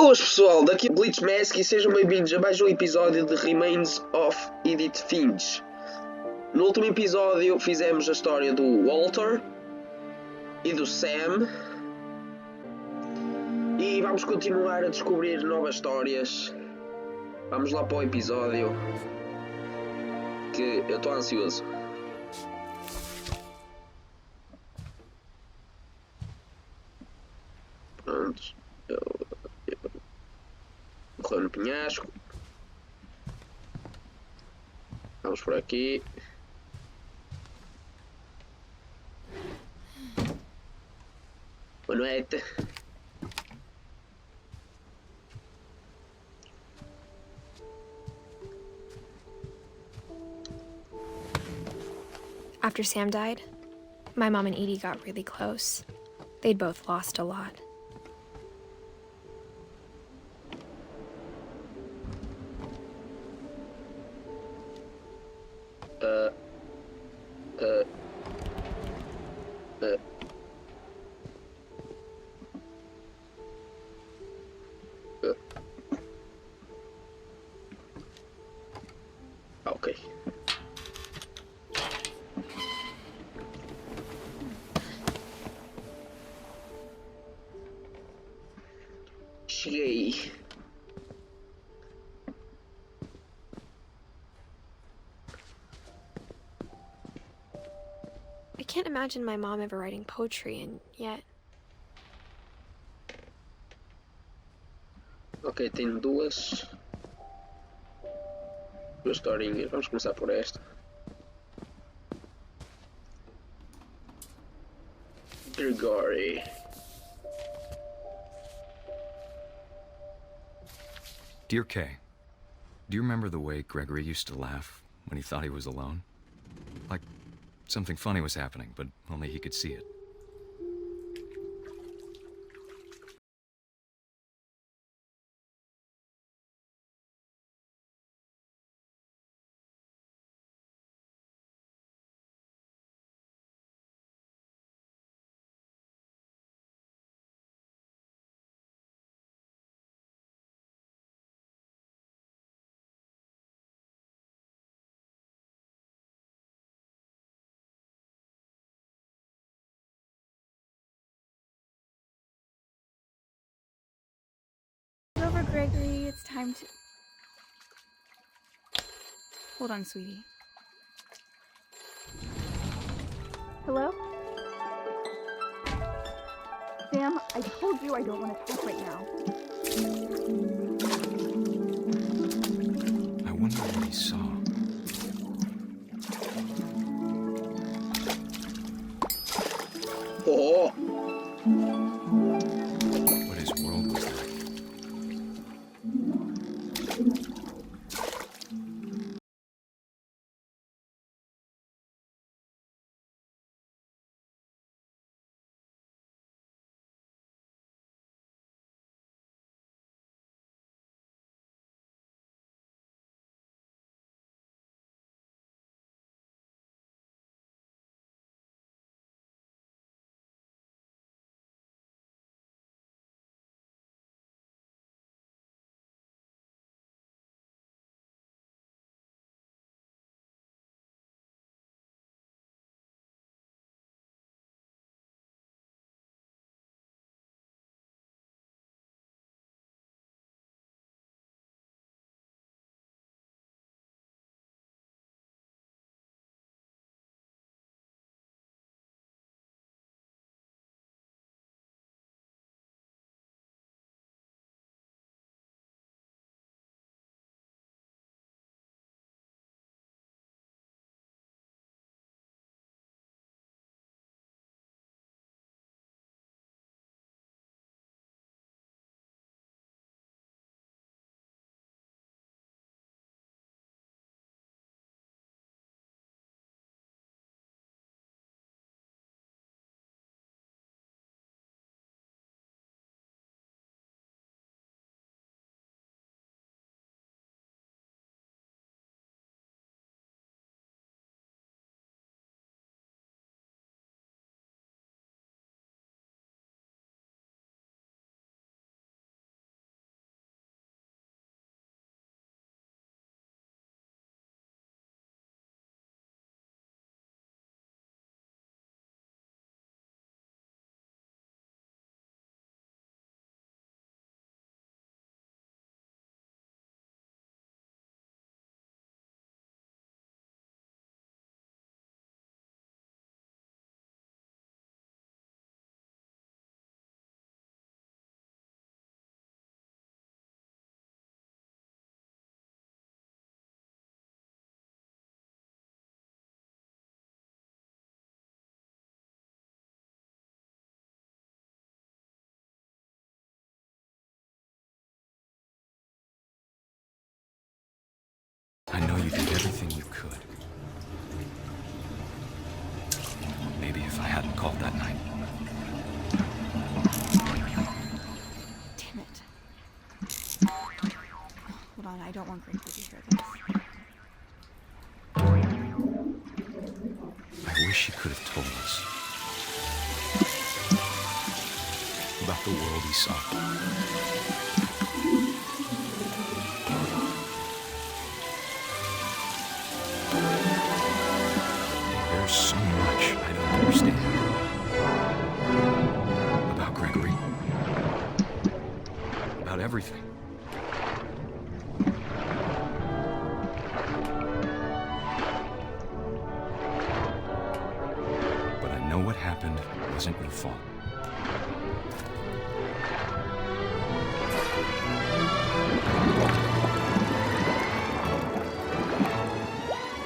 Boas pessoal, daqui é Bleach Mask e sejam bem-vindos a mais um episódio de Remains of Edith Finch. No último episódio fizemos a história do Walter e do Sam e vamos continuar a descobrir novas histórias. Vamos lá para o episódio, que eu estou ansioso. Pronto, morreu no penhasco. Vamos por aqui. Boa noite. After Sam died, my mom and Edie got really close. They'd both lost a lot. Ok. Cheguei. I can't imagine my mom ever writing poetry, and yet... Ok, tem duas historinhas. Vamos começar por esta. Gregory. Dear Kay, do you remember the way Gregory used to laugh when he thought he was alone? Like something funny was happening, but only he could see it. Over, Gregory. It's time to... Hold on, sweetie. Hello? Sam, I told you I don't want to talk right now. I wonder what he saw. Oh! What his world was like. you did everything you could. Maybe if I hadn't called that night. Damn it. Hold on, I don't want Gregory to hear this. I wish he could have told us about the world he saw. There's so much I don't understand about Gregory, about everything. But I know what happened wasn't your fault.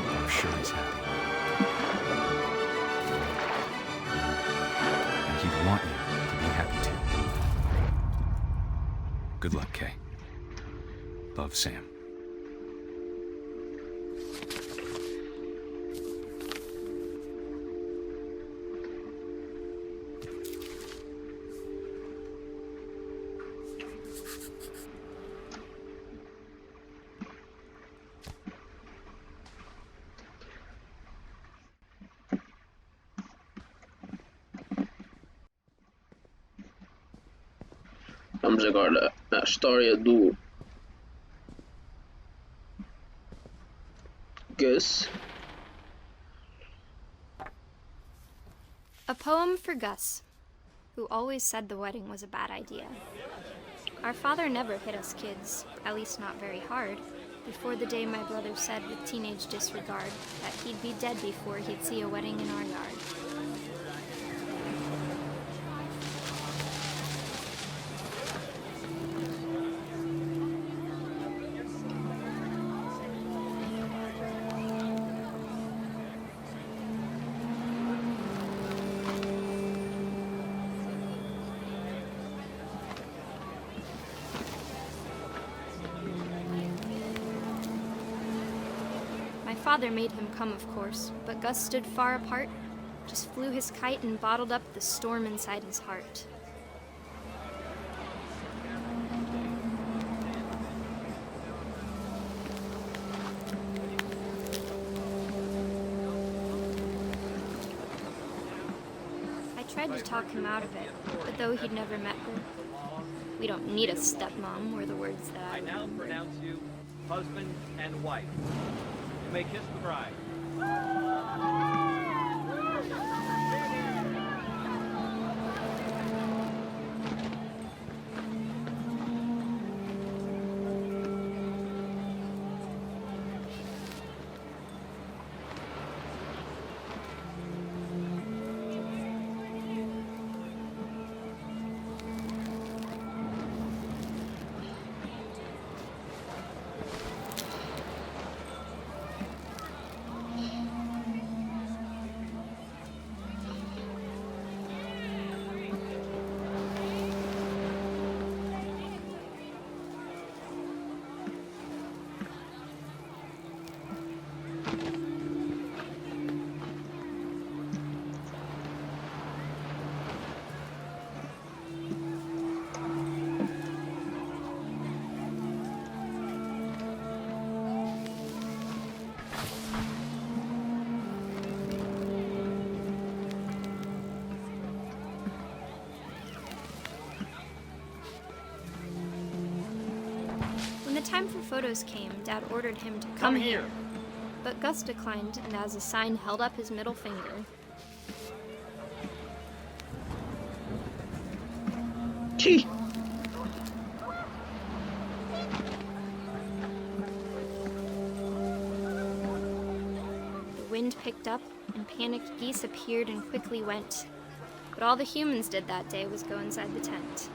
I'm sure he's happy. And he'd want you to be happy too. Good luck, Kay. Love, Sam. Vamos agora à história do Gus. A poem for Gus, who always said the wedding was a bad idea. Our father never hit us kids, at least not very hard, before the day my brother said with teenage disregard that he'd be dead before he'd see a wedding in our yard. My father made him come, of course, but Gus stood far apart, just flew his kite and bottled up the storm inside his heart. I tried to talk him out of it, but though he'd never met her, "We don't need a stepmom," were the words that I now pronounce you husband and wife. You may kiss the bride. When the time for photos came, Dad ordered him to come here. But Gus declined, and as a sign held up his middle finger. Gee. The wind picked up, and panicked geese appeared and quickly went. But all the humans did that day was go inside the tent.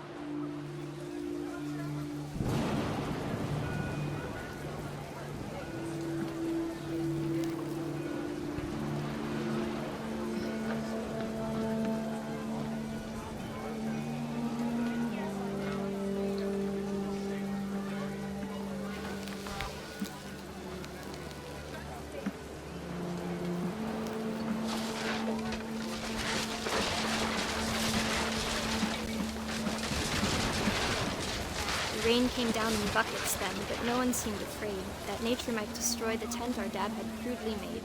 Rain came down in buckets then, but no one seemed afraid that nature might destroy the tent our dad had crudely made.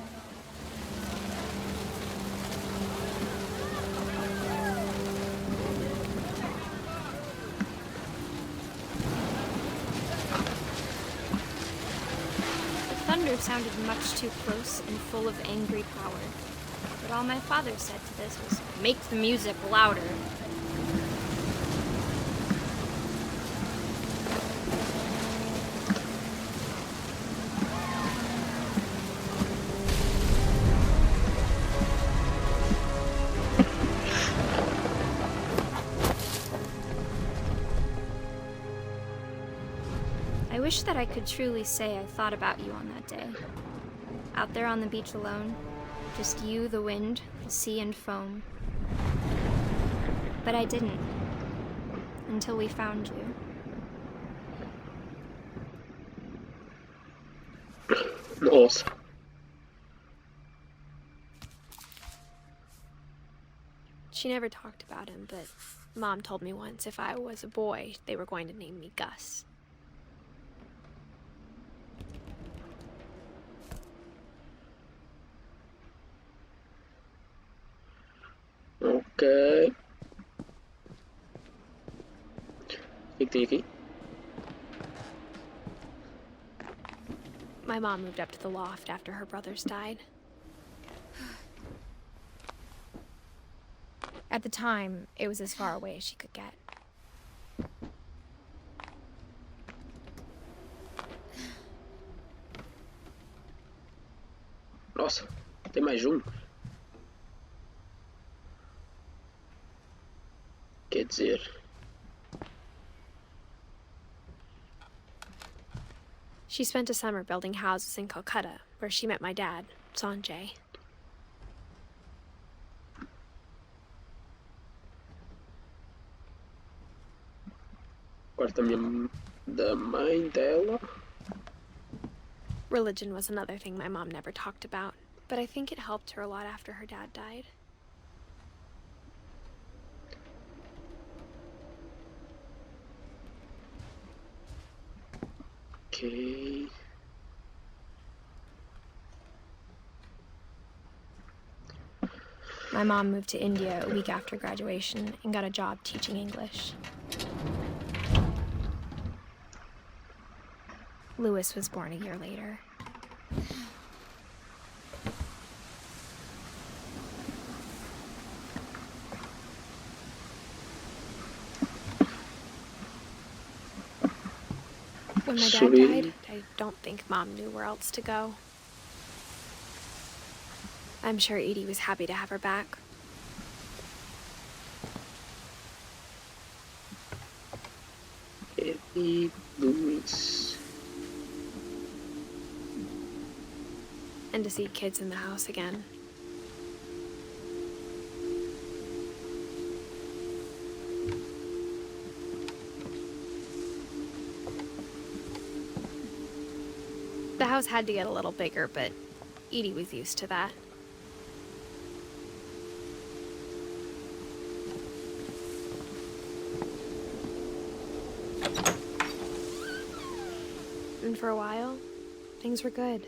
The thunder sounded much too close and full of angry power. But all my father said to this was, "Make the music louder." I wish that I could truly say I thought about you on that day. Out there on the beach alone, just you, the wind, the sea, and foam. But I didn't, until we found you. Nossa. She never talked about him, but Mom told me once if I was a boy, they were going to name me Gus. Ok. O que tem aqui? My mom moved up to the loft after her brothers died. At the time, it was as far away as she could get. Nossa, tem mais um. Quer dizer... She spent a summer building houses in Calcutta, where she met my dad, Sanjay. Quarto da mãe dela. Religion was another thing my mom never talked about, but I think it helped her a lot after her dad died. Ok. My mom moved to India a week after graduation and got a job teaching English. Lewis was born a year later. When my dad died, I don't think Mom knew where else to go. I'm sure Edie was happy to have her back. Eddie Lewis. And to see kids in the house again. The house had to get a little bigger, but Edie was used to that. And for a while, things were good.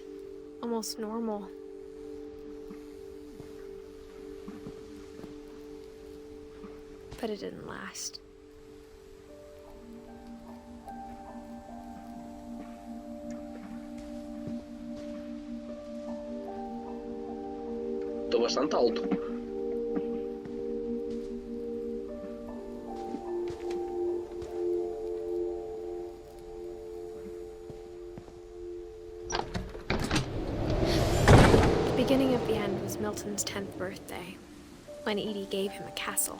Almost normal. But it didn't last. Estou bastante alto. The beginning of the end was Milton's 10th birthday, when Edie gave him a castle.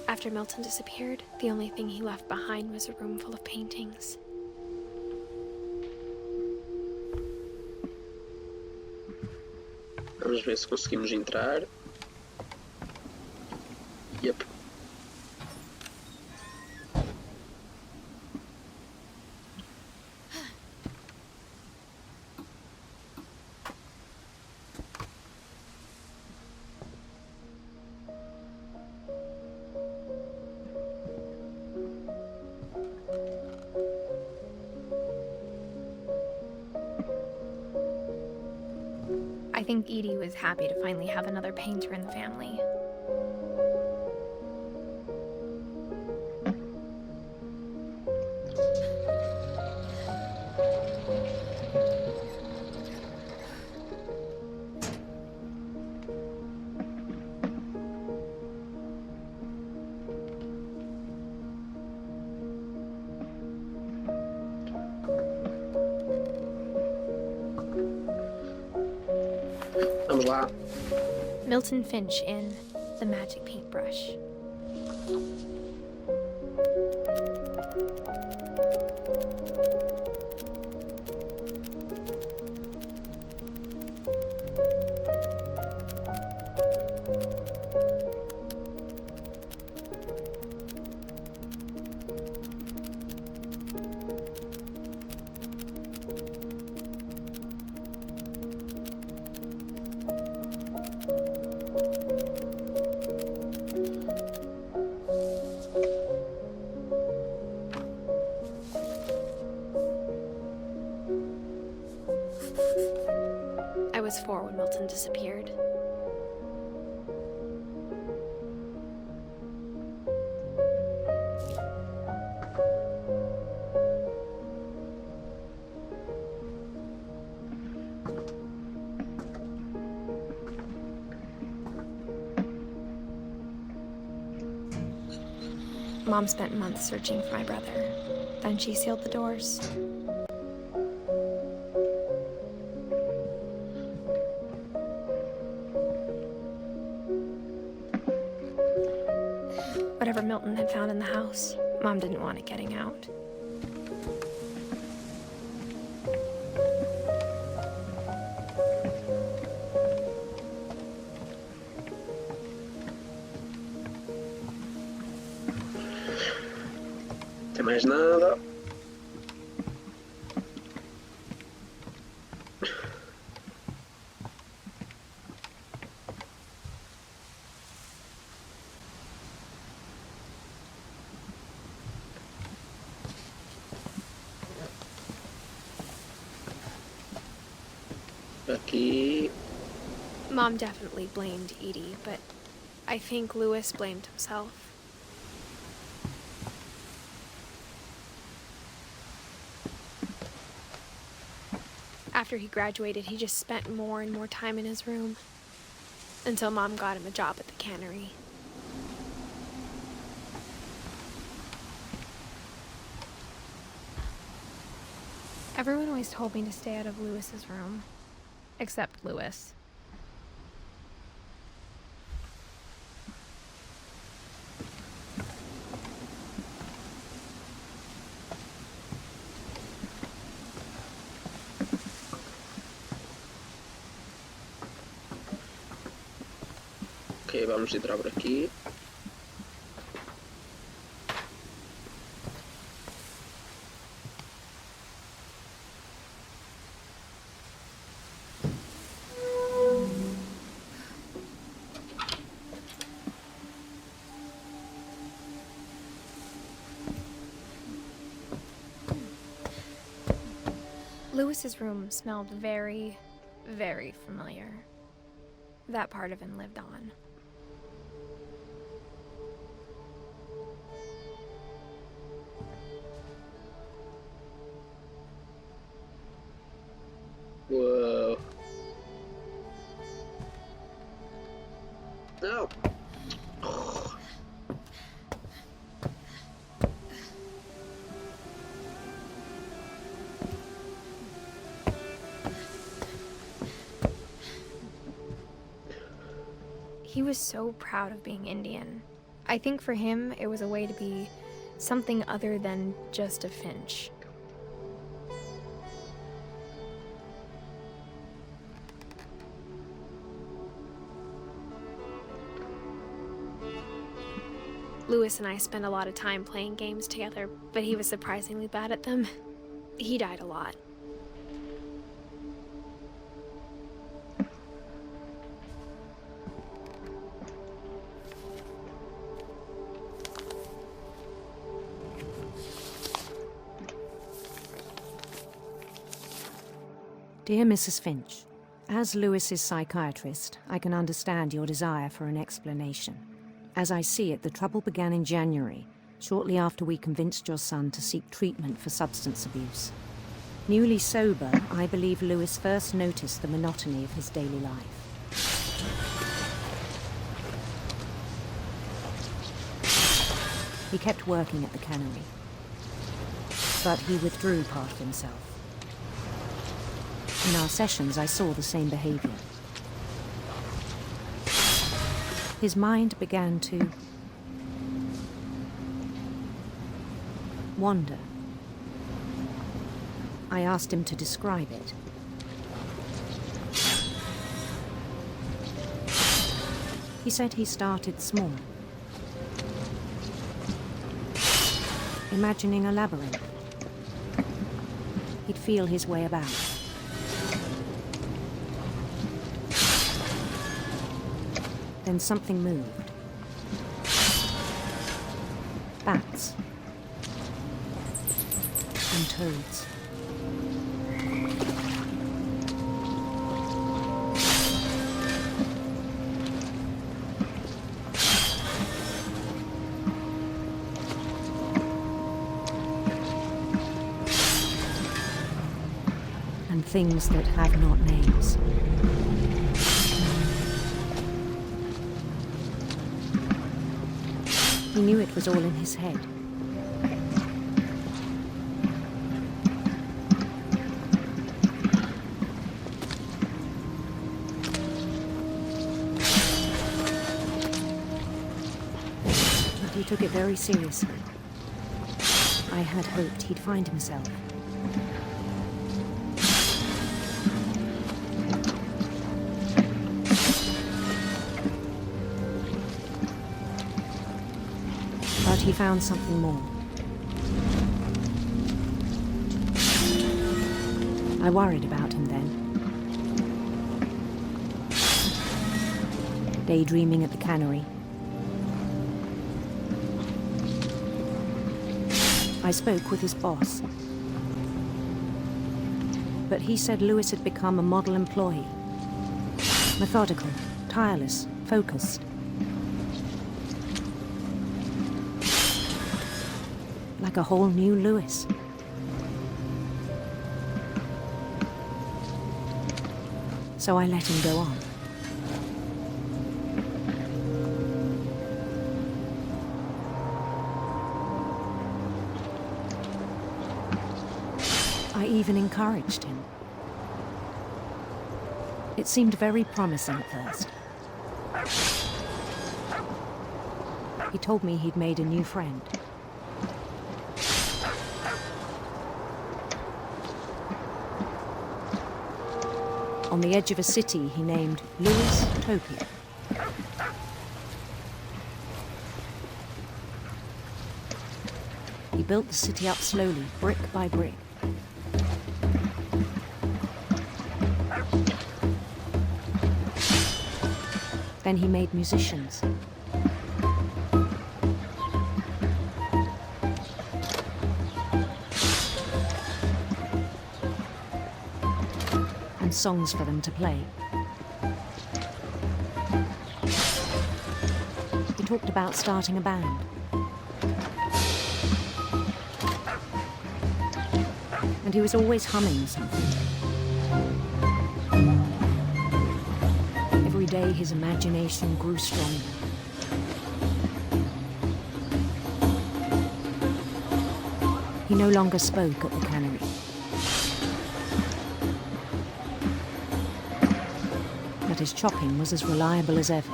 After Milton disappeared, the only thing he left behind was a room full of paintings. Vamos ver se conseguimos entrar. Yep. think Edie was happy to finally have another painter in the family. Vamos lá. Milton Finch in The Magic Paintbrush. I was 4 when Milton disappeared. Mom spent months searching for my brother. Then she sealed the doors. Whatever Milton had found in the house, Mom didn't want it getting out. Tem mais nada. Aqui. Mom definitely blamed Edie, but I think Lewis blamed himself. After he graduated, he just spent more and more time in his room, until Mom got him a job at the cannery. Everyone always told me to stay out of Lewis's room, except Lewis. Ok, vamos entrar por aqui. Lewis's room smelled very, very familiar. That part of him lived on. Whoa. No. He was so proud of being Indian. I think for him, it was a way to be something other than just a Finch. Lewis and I spent a lot of time playing games together, but he was surprisingly bad at them. He died a lot. Dear Mrs. Finch, As Lewis's psychiatrist, I can understand your desire for an explanation. As I see it, the trouble began in January, shortly after we convinced your son to seek treatment for substance abuse. Newly sober, I believe Lewis first noticed the monotony of his daily life. He kept working at the cannery, but he withdrew part of himself. In our sessions, I saw the same behavior. His mind began to wander. I asked him to describe it. He said he started small, imagining a labyrinth. He'd feel his way about. Then something moved. Bats and toads. And things that have not names. He knew it was all in his head. But he took it very seriously. I had hoped he'd find himself. But he found something more. I worried about him then. Daydreaming at the cannery. I spoke with his boss. But he said Lewis had become a model employee. Methodical, tireless, focused. Like a whole new Lewis. So I let him go on. I even encouraged him. It seemed very promising at first. He told me he'd made a new friend. On the edge of a city he named Lewis Topia. He built the city up slowly, brick by brick. Then he made musicians. And songs for them to play. He talked about starting a band. And he was always humming something. Every day his imagination grew stronger. He no longer spoke at the cannery. But his chopping was as reliable as ever.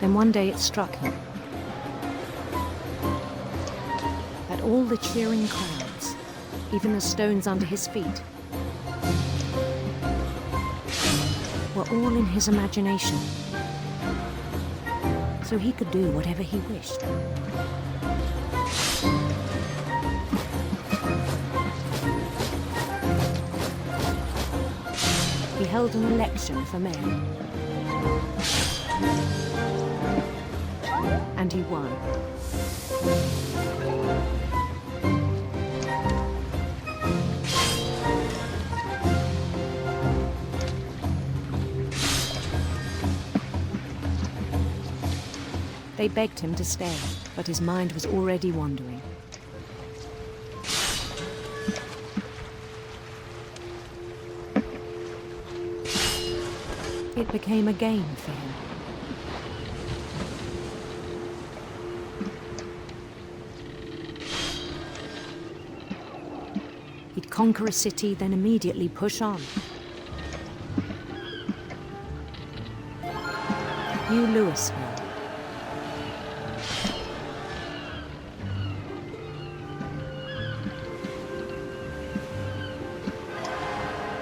Then one day it struck him that all the cheering crowds, even the stones under his feet, were all in his imagination. So he could do whatever he wished. He held an election for mayor. And he won. They begged him to stay, but his mind was already wandering. It became a game for him. He'd conquer a city, then immediately push on. New Louisville.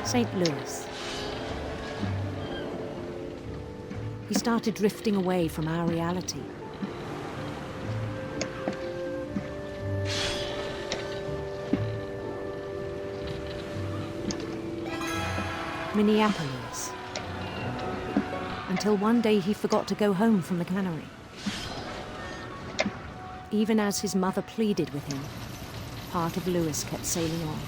St. Louis. He started drifting away from our reality. Minneapolis. Until one day he forgot to go home from the cannery. Even as his mother pleaded with him, part of Louis kept sailing on.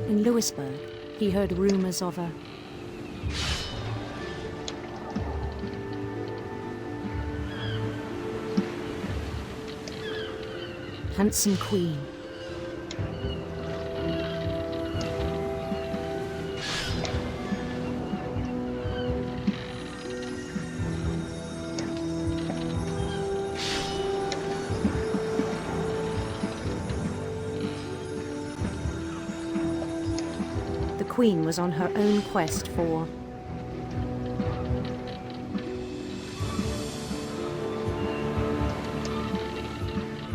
In Louisburg, he heard rumors of a handsome queen. The queen was on her own quest for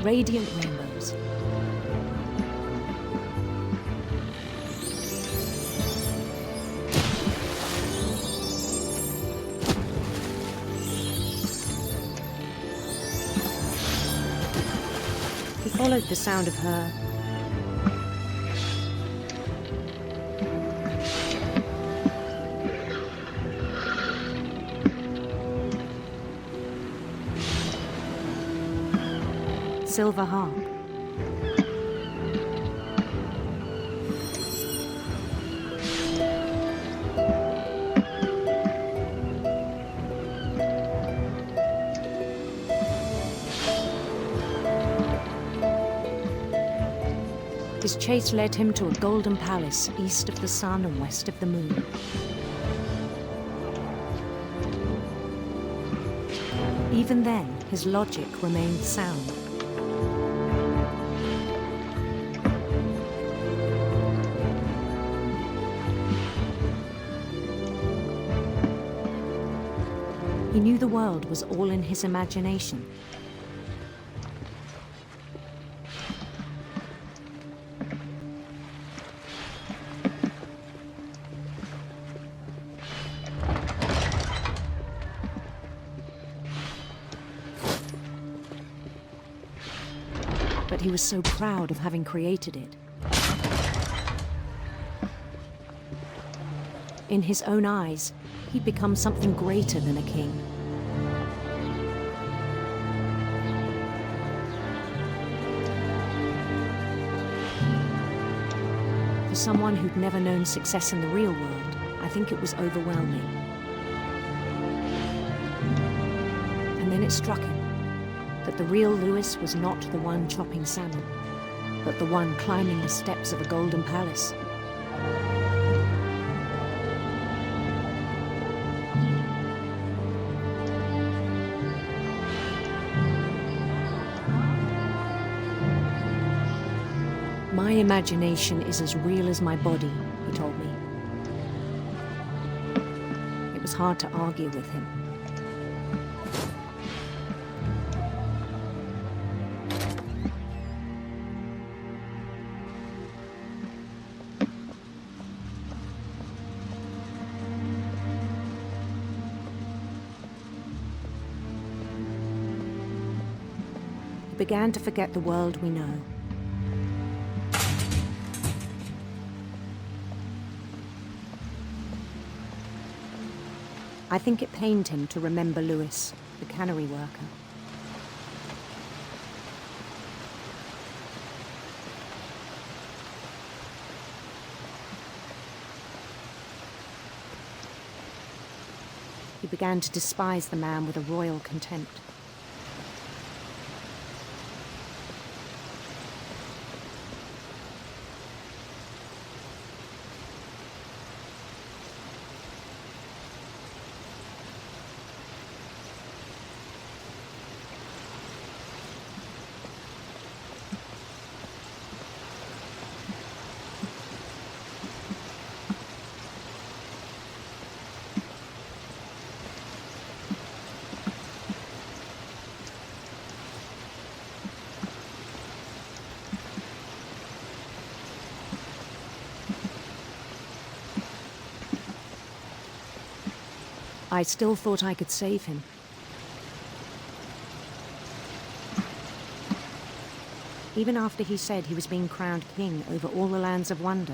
radiant rainbows. He followed the sound of her silver harp. His chase led him to a golden palace east of the sun and west of the moon. Even then, his logic remained sound. He knew the world was all in his imagination. But he was so proud of having created it. In his own eyes, he'd become something greater than a king. For someone who'd never known success in the real world, I think it was overwhelming. And then it struck him that the real Louis was not the one chopping salmon, but the one climbing the steps of a golden palace. My imagination is as real as my body, he told me. It was hard to argue with him. He began to forget the world we know. I think it pained him to remember Louis, the cannery worker. He began to despise the man with a royal contempt. I still thought I could save him. Even after he said he was being crowned king over all the lands of wonder.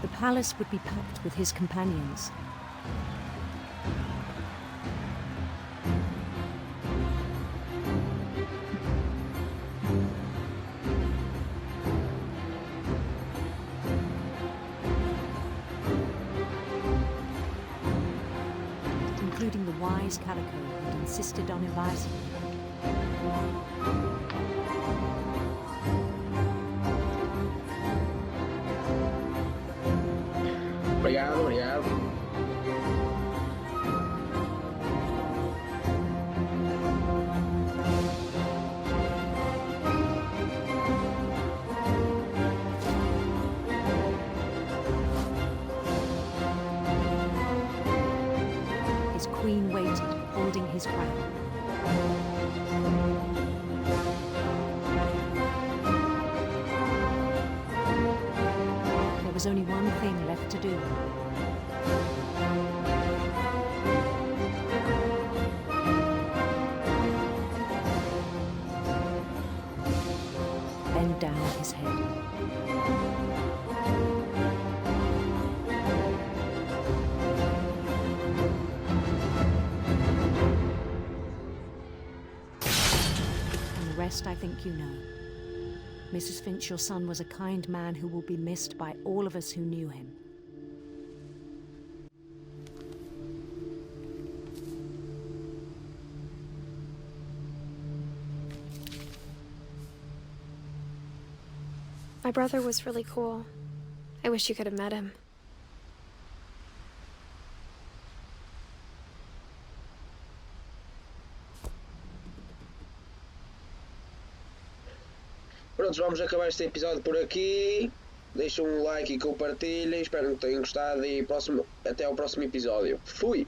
The palace would be packed with his companions. Including the wise Calico who had insisted on inviting me. Obrigado, obrigado. His queen waited, holding his crown. There was only one thing left to do. Bend down his head. And the rest I think you know. Mrs. Finch, your son was a kind man who will be missed by all of us who knew him. My brother was really cool. I wish you could have met him. Pronto, vamos acabar este episódio por aqui. Deixem um like e compartilhem. Espero que tenham gostado e até ao próximo episódio. Fui!